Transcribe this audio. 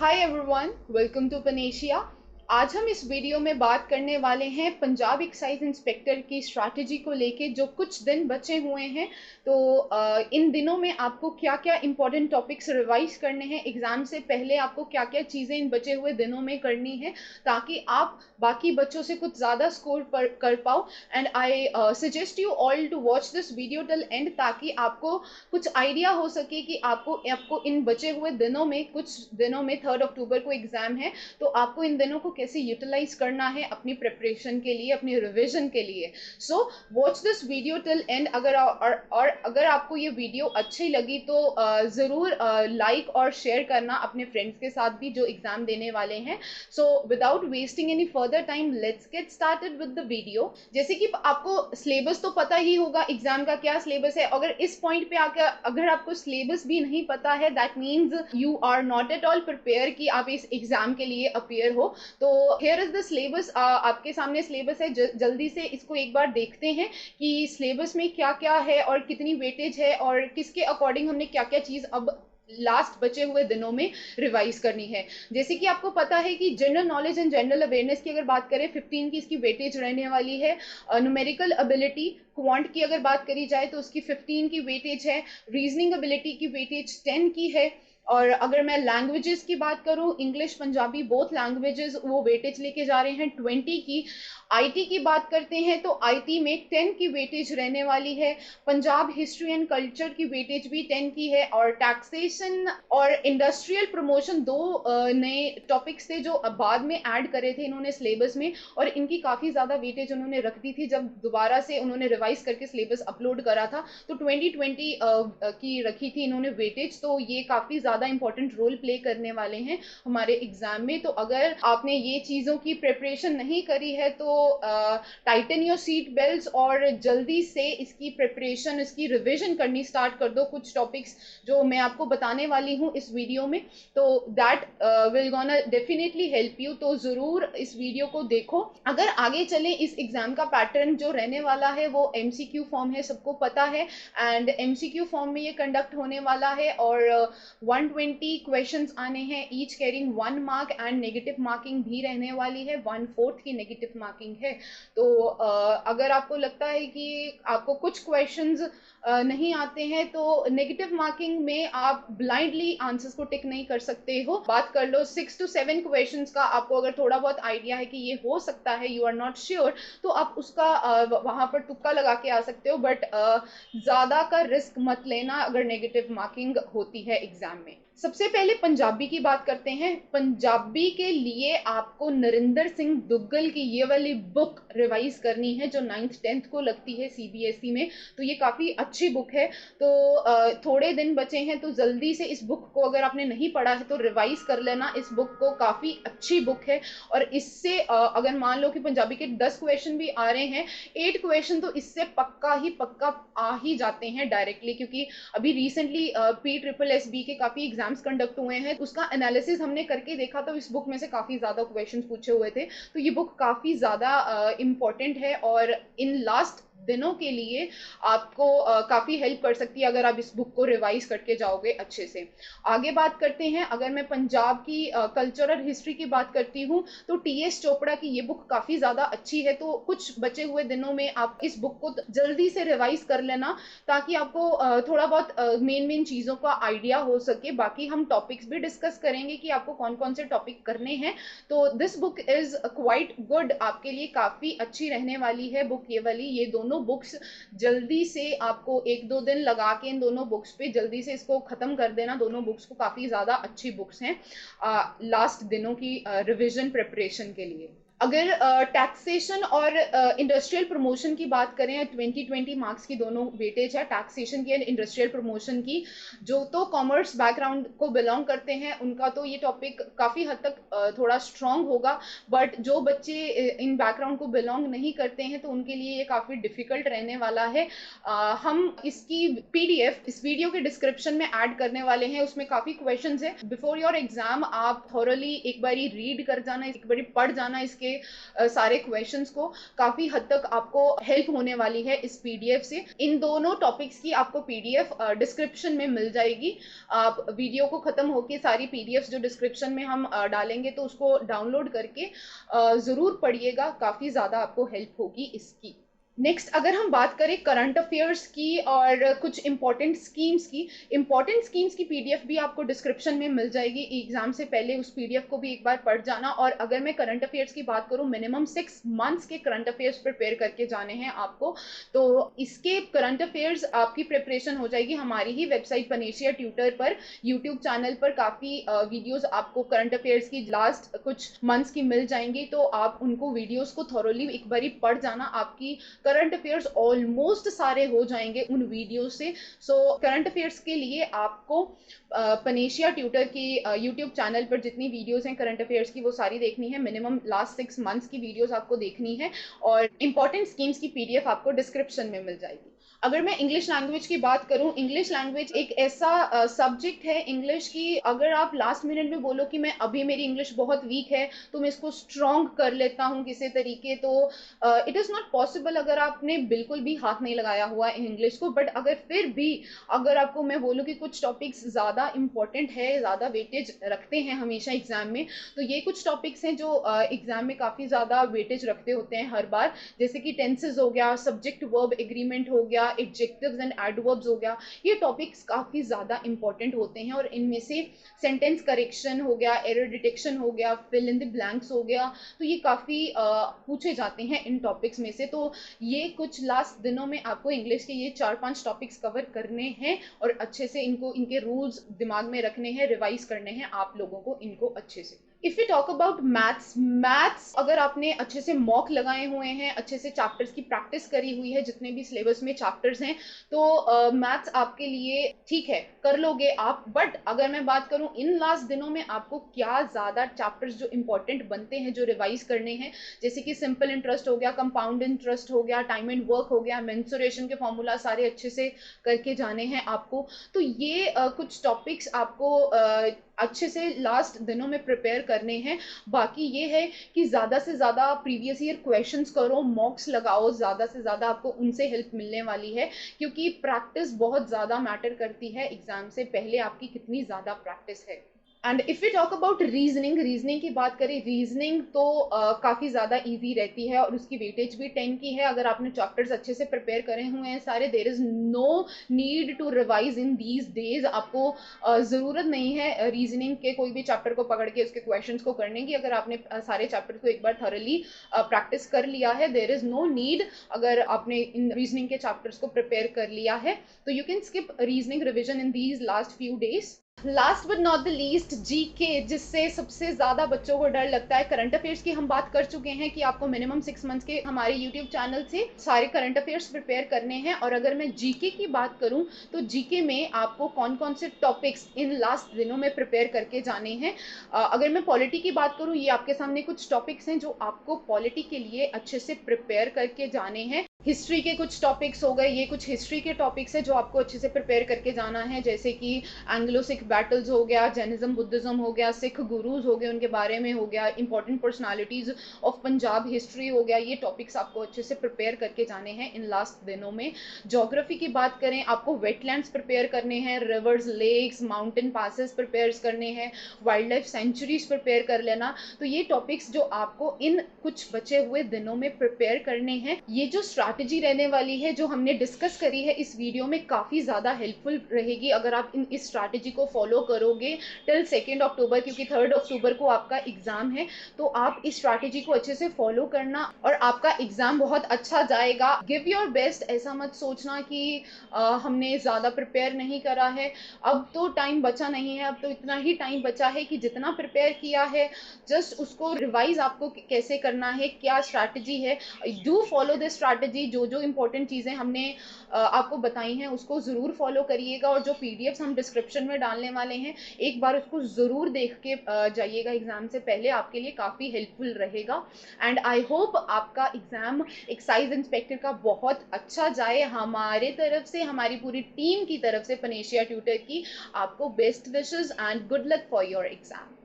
Hi everyone, welcome to Panacea. आज हम इस वीडियो में बात करने वाले हैं पंजाब एक्साइज इंस्पेक्टर की स्ट्रैटेजी को लेके। जो कुछ दिन बचे हुए हैं, तो इन दिनों में आपको क्या क्या इंपॉर्टेंट टॉपिक्स रिवाइज करने हैं, एग्जाम से पहले आपको क्या क्या चीज़ें इन बचे हुए दिनों में करनी है ताकि आप बाकी बच्चों से कुछ ज़्यादा स्कोर कर पाओ। And I suggest you all to watch this video till end, ताकि आपको कुछ आइडिया हो सके कि आपको आपको इन बचे हुए दिनों में, कुछ दिनों में 3 अक्टूबर को एग्जाम है, तो आपको इन दिनों को कैसे यूटिलाइज करना है अपनी प्रिपरेशन के लिए, अपनी रिविजन के लिए। So watch this video till and. और अगर आपको ये वीडियो अच्छी लगी तो ज़रूर लाइक और शेयर करना अपने फ्रेंड्स के साथ भी जो एग्जाम देने वाले हैं। So without wasting any further time, let's get started with the video. जैसे कि आपको सिलेबस तो पता ही होगा, एग्जाम का क्या सिलेबस है। अगर इस पॉइंट पे आकर अगर आपको सिलेबस भी नहीं पता है, that means you are not at all prepare कि आप इस एग्जाम के लिए अपियर हो। तो हियर इज द सिलेबस, आपके सामने सिलेबस है। जल्दी से इसको एक बार देखते हैं कि सिलेबस में क्या क्या है और कितनी वेटेज है और किसके अकॉर्डिंग हमने क्या क्या चीज़ अब लास्ट बचे हुए दिनों में रिवाइज करनी है। जैसे कि आपको पता है कि general knowledge and general awareness की अगर बात करें, 15 की इसकी वेटेज रहने वाली है। न्यूमेरिकल एबिलिटी क्वांट की अगर बात करी जाए तो उसकी 15 की वेटेज है। रीजनिंग एबिलिटी की वेटेज 10 की है। और अगर मैं लैंग्वेजेस की बात करूं, इंग्लिश पंजाबी बोथ लैंग्वेजेस, वो वेटेज लेके जा रहे हैं 20 की। आईटी की बात करते हैं तो आईटी में 10 की वेटेज रहने वाली है। पंजाब हिस्ट्री एंड कल्चर की वेटेज भी 10 की है। और टैक्सेशन और इंडस्ट्रियल प्रमोशन, दो नए टॉपिक्स थे जो बाद में ऐड करे थे इन्होंने सिलेबस में, और इनकी काफ़ी ज़्यादा वेटेज उन्होंने रख दी थी जब दोबारा से उन्होंने रिवाइज करके सिलेबस अपलोड करा था। तो 2020 की रखी थी इन्होंने वेटेज। तो ये काफ़ी ज़्यादा इंपॉर्टेंट रोल प्ले करने वाले हैं हमारे एग्जाम में। तो अगर आपने ये चीज़ों की प्रिपरेशन नहीं करी है तो टाइटन योर सीट बेल्ट और जल्दी से इसकी प्रिपरेशन, इसकी रिविजन करनी स्टार्ट कर दो। कुछ टॉपिक्स जो मैं आपको बताने वाली हूँ इस वीडियो में, तो that will gonna definitely help you. तो ज़रूर इस वीडियो को देखो। अगर आगे चलें, इस एग्जाम का पैटर्न जो रहने वाला है वो एमसीक्यू फॉर्म है, सबको पता है। एंड एमसीक्यू फॉर्म में ये कंडक्ट होने वाला है और 120 क्वेश्चंस आने हैं, each carrying 1 mark and negative marking भी रहने वाली है, 1/4 की नेगेटिव मार्किंग है। तो अगर आपको लगता है कि आपको कुछ क्वेश्चंस नहीं आते हैं तो नेगेटिव मार्किंग में आप ब्लाइंडली आंसर्स को टिक नहीं कर सकते हो। बात कर लो 6 to 7 क्वेश्चंस का, आपको अगर थोड़ा बहुत आइडिया है कि ये हो सकता है, यू आर नॉट श्योर, तो आप उसका वहां पर तुक्का लगा के आ सकते हो। बट ज्यादा का रिस्क मत लेना अगर नेगेटिव मार्किंग होती है एग्जाम में। सबसे पहले पंजाबी की बात करते हैं। पंजाबी के लिए आपको नरिंदर सिंह दुग्गल की ये वाली बुक रिवाइज करनी है जो 9th 10th को लगती है सीबीएसई में। तो ये काफ़ी अच्छी बुक है। तो थोड़े दिन बचे हैं तो जल्दी से इस बुक को, अगर आपने नहीं पढ़ा है तो रिवाइज कर लेना इस बुक को। काफ़ी अच्छी बुक है। और इससे अगर मान लो कि पंजाबी के 10 क्वेश्चन भी आ रहे हैं, 8 क्वेश्चन तो इससे पक्का आ ही जाते हैं डायरेक्टली, क्योंकि अभी रिसेंटली PSSB के काफ़ी एग्जाम्स कंडक्ट हुए हैं। उसका एनालिसिस हमने करके देखा तो इस बुक में से काफ़ी ज़्यादा क्वेश्चंस पूछे हुए थे। तो ये बुक काफ़ी ज़्यादा इम्पॉर्टेंट है और इन लास्ट दिनों के लिए आपको काफ़ी हेल्प कर सकती है अगर आप इस बुक को रिवाइज करके जाओगे अच्छे से। आगे बात करते हैं। अगर मैं पंजाब की कल्चर और हिस्ट्री की बात करती हूँ तो TS चोपड़ा की ये बुक काफ़ी ज़्यादा अच्छी है। तो कुछ बचे हुए दिनों में आप इस बुक को जल्दी से रिवाइज कर लेना ताकि आपको थोड़ा बहुत मेन चीज़ों का आइडिया हो सके। बाकी हम टॉपिक्स भी डिस्कस करेंगे कि आपको कौन कौन से टॉपिक करने हैं। तो this book is quite good, आपके लिए काफ़ी अच्छी रहने वाली है बुक ये वाली। ये दोनों बुक्स जल्दी से आपको 1-2 दिन लगा के इन दोनों बुक्स पे जल्दी से इसको ख़त्म कर देना। दोनों बुक्स को काफ़ी ज़्यादा अच्छी बुक्स हैं लास्ट दिनों की रिविजन प्रिपरेशन के लिए। अगर टैक्सेशन और इंडस्ट्रियल प्रमोशन की बात करें, 2020 मार्क्स की दोनों वेटेज है, टैक्सेशन की एंड इंडस्ट्रियल प्रमोशन की। जो तो कॉमर्स बैकग्राउंड को बिलोंग करते हैं उनका तो ये टॉपिक काफ़ी हद तक थोड़ा स्ट्रॉन्ग होगा। बट जो बच्चे इन बैकग्राउंड को बिलोंग नहीं करते हैं तो उनके लिए ये काफ़ी डिफ़िकल्ट रहने वाला है। हम इसकी PDF इस वीडियो के डिस्क्रिप्शन में ऐड करने वाले हैं, उसमें काफ़ी क्वेश्चन है। बिफोर योर एग्जाम आप थॉरली एक बारी रीड कर जाना, एक बारी पढ़ जाना इसके के सारे क्वेश्चंस को काफ़ी हद तक आपको हेल्प होने वाली है इस पीडीएफ से। इन दोनों टॉपिक्स की आपको पीडीएफ डिस्क्रिप्शन में मिल जाएगी। आप वीडियो को ख़त्म होके सारी पीडीएफ जो डिस्क्रिप्शन में हम डालेंगे तो उसको डाउनलोड करके ज़रूर पढ़िएगा, काफ़ी ज़्यादा आपको हेल्प होगी इसकी। नेक्स्ट अगर हम बात करें करंट अफेयर्स की और कुछ इंपॉर्टेंट स्कीम्स की पीडीएफ भी आपको डिस्क्रिप्शन में मिल जाएगी। एग्जाम से पहले उस पीडीएफ को भी एक बार पढ़ जाना। और अगर मैं करंट अफेयर्स की बात करूं, मिनिमम 6 मंथ्स के करंट अफेयर्स प्रिपेयर करके जाने हैं आपको। तो इसके करंट अफेयर्स आपकी प्रिपरेशन हो जाएगी हमारी ही वेबसाइट पनेशिया ट्यूटर पर। यूट्यूब चैनल पर काफ़ी वीडियोज़ आपको करंट अफेयर्स की लास्ट कुछ मंथ्स की मिल जाएंगी, तो आप उनको वीडियोज़ को थॉरोली एक बारी पढ़ जाना। आपकी करंट अफेयर्स ऑलमोस्ट सारे हो जाएंगे उन वीडियो से। सो करंट अफेयर्स के लिए आपको पनेशिया ट्यूटर की यूट्यूब चैनल पर जितनी वीडियोस हैं करंट अफेयर्स की वो सारी देखनी है। मिनिमम लास्ट 6 मंथ्स की वीडियोस आपको देखनी है और इंपॉर्टेंट स्कीम्स की पीडीएफ आपको डिस्क्रिप्शन में मिल जाएगी। अगर मैं इंग्लिश लैंग्वेज की बात करूं, इंग्लिश लैंग्वेज एक ऐसा सब्जेक्ट है इंग्लिश की, अगर आप लास्ट मिनट में बोलो कि मैं अभी मेरी इंग्लिश बहुत वीक है तो मैं इसको स्ट्रॉन्ग कर लेता हूं किसी तरीके, तो इट इज़ नॉट पॉसिबल अगर आपने बिल्कुल भी हाथ नहीं लगाया हुआ है इंग्लिश को। बट अगर फिर भी अगर आपको मैं बोलूँ कि कुछ टॉपिक्स ज़्यादा इंपॉर्टेंट है, ज़्यादा वेटेज रखते हैं हमेशा एग्जाम में, तो ये कुछ टॉपिक्स हैं जो एग्जाम में काफ़ी ज़्यादा वेटेज रखते होते हैं हर बार। जैसे कि टेंसेज हो गया, सब्जेक्ट वर्ब एग्रीमेंट हो गया, एडजेक्टिव्स एंड एडवर्ब्स हो गया। ये टॉपिक्स काफ़ी ज़्यादा इंपॉर्टेंट होते हैं और इनमें से सेंटेंस करेक्शन हो गया, एरर डिटेक्शन हो गया, फिल इन द ब्लैंक्स हो गया, तो ये काफ़ी पूछे जाते हैं इन टॉपिक्स में से। तो ये कुछ लास्ट दिनों में आपको इंग्लिश के ये 4-5 टॉपिक्स कवर करने हैं और अच्छे से इनको इनके रूल्स दिमाग में रखने हैं, रिवाइज करने हैं आप लोगों को इनको अच्छे से। If you talk about maths अगर आपने अच्छे से मॉक लगाए हुए हैं, अच्छे से चैप्टर्स की प्रैक्टिस करी हुई है, जितने भी सिलेबस में चैप्टर्स हैं, तो मैथ्स आपके लिए ठीक है, कर लोगे आप। बट अगर मैं बात करूं इन लास्ट दिनों में आपको क्या ज़्यादा चैप्टर्स जो इंपॉर्टेंट बनते हैं, जो रिवाइज करने हैं, जैसे कि सिंपल इंटरेस्ट हो गया, कंपाउंड इंटरेस्ट हो गया, टाइम एंड वर्क हो गया, मेंसुरेशन के फॉर्मूला सारे अच्छे से करके जाने हैं आपको। तो ये कुछ टॉपिक्स आपको अच्छे से लास्ट दिनों में प्रिपेयर करने हैं। बाकी ये है कि ज़्यादा से ज़्यादा प्रीवियस ईयर क्वेश्चंस करो, मॉक्स लगाओ, ज़्यादा से ज़्यादा आपको उनसे हेल्प मिलने वाली है, क्योंकि प्रैक्टिस बहुत ज़्यादा मैटर करती है एग्जाम से पहले, आपकी कितनी ज़्यादा प्रैक्टिस है। And if you talk about reasoning की बात करें, रीजनिंग तो काफ़ी ज़्यादा इजी रहती है और उसकी वेटेज भी 10 की है। अगर आपने चैप्टर्स अच्छे से प्रिपेयर करे हुए हैं सारे, there is no need to revise in these days. आपको ज़रूरत नहीं है रीजनिंग के कोई भी चैप्टर को पकड़ के उसके क्वेश्चंस को करने की। अगर आपने सारे चैप्टर को एक बार थॉरली प्रैक्टिस कर लिया है, देयर इज़ नो नीड। अगर आपने इन रीजनिंग के चैप्टर्स को प्रिपेयर कर लिया है तो you can skip reasoning revision in these last few days. Last but not the least, GK, जिससे सबसे ज़्यादा बच्चों को डर लगता है। करंट अफेयर्स की हम बात कर चुके हैं कि आपको मिनिमम 6 मंथ्स के हमारे यूट्यूब चैनल से सारे करंट अफेयर्स प्रिपेयर करने हैं। और अगर मैं जीके की बात करूं तो जीके में आपको कौन कौन से टॉपिक्स इन लास्ट दिनों में प्रिपेयर करके जाने हैं। अगर मैं पॉलिटी की बात करूं, ये आपके सामने कुछ टॉपिक्स हैं जो आपको पॉलिटी के लिए अच्छे से प्रिपेयर करके जाने हैं। हिस्ट्री के कुछ टॉपिक्स हो गए, ये कुछ हिस्ट्री के टॉपिक्स हैं जो आपको अच्छे से प्रिपेयर करके जाना है, जैसे कि एंग्लो सिख बैटल्स हो गया, जैनिज्म बुद्धिज्म हो गया, सिख गुरुज हो गए, उनके बारे में हो गया, important personalities of Punjab history हो गया। ये टॉपिक्स आपको अच्छे से प्रिपेयर करके जाने हैं इन लास्ट दिनों में। ज्योग्राफी की बात करें, आपको वेटलैंड्स प्रिपेयर करने हैं, rivers, lakes, mountain passes prepare करने हैं, वाइल्ड लाइफ सेंचुरीज प्रिपेयर कर लेना। तो ये टॉपिक्स जो आपको इन कुछ बचे हुए दिनों में प्रिपेयर करने हैं, ये जो स्ट्रैटेजी रहने वाली है जो हमने डिस्कस करी है इस वीडियो में, काफ़ी ज़्यादा हेल्पफुल रहेगी अगर आप इस स्ट्रैटेजी को फॉलो करोगे टिल 2 अक्टूबर, क्योंकि 3 अक्टूबर को आपका एग्ज़ाम है। तो आप इस स्ट्रैटेजी को अच्छे से फॉलो करना और आपका एग्ज़ाम बहुत अच्छा जाएगा। गिव योर बेस्ट, ऐसा मत सोचना कि हमने ज़्यादा प्रिपेयर नहीं करा है। अब तो टाइम बचा नहीं है, अब तो इतना ही टाइम बचा है कि जितना प्रिपेयर किया है जस्ट उसको रिवाइज आपको कैसे करना है, क्या स्ट्रैटेजी है, डू फॉलो दिस स्ट्रैटेजी। जो जो इंपॉर्टेंट चीज़ें हमने आपको बताई हैं उसको ज़रूर फॉलो करिएगा। और जो पीडीएफ्स हम डिस्क्रिप्शन में डालने वाले हैं, एक बार उसको ज़रूर देख के जाइएगा एग्ज़ाम से पहले, आपके लिए काफ़ी हेल्पफुल रहेगा। एंड आई होप आपका एग्ज़ाम एक्साइज इंस्पेक्टर का बहुत अच्छा जाए। हमारे तरफ से, हमारी पूरी टीम की तरफ से, पनेशिया ट्यूटर की, आपको best wishes and good luck for your exam.